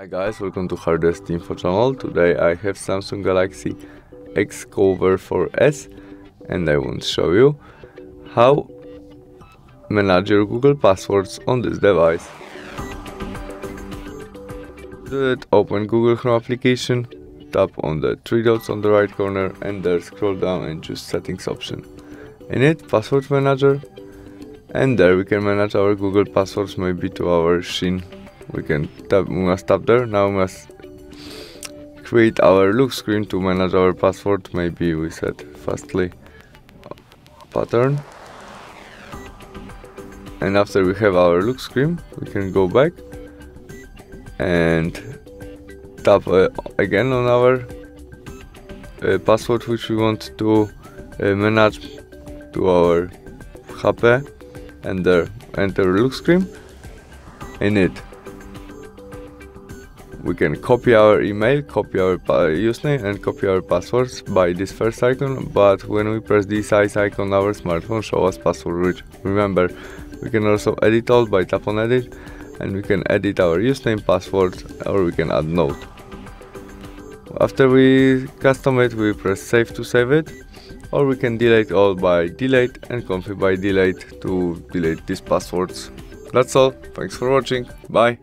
Hi guys, welcome to Hardest Info channel. Today I have Samsung Galaxy Xcover 4S and I want to show you how manage your Google passwords on this device. Do it, open Google Chrome application, tap on the three dots on the right corner and there scroll down and choose settings option. In it, password manager, and there we can manage our Google passwords maybe to our machine. We must tap there. Now we must create our look screen to manage our password. Maybe we set fastly pattern. And after we have our look screen, we can go back and tap again on our password which we want to manage to our HP, and there enter look screen. In it we can copy our email, copy our username and copy our passwords by this first icon, but when we press this size icon our smartphone show us password rich. Remember, we can also edit all by tap on edit, and we can edit our username, password, or we can add note. After we custom it, we press save to save it, or we can delete all by delete and config by delete to delete these passwords. That's all, thanks for watching, bye!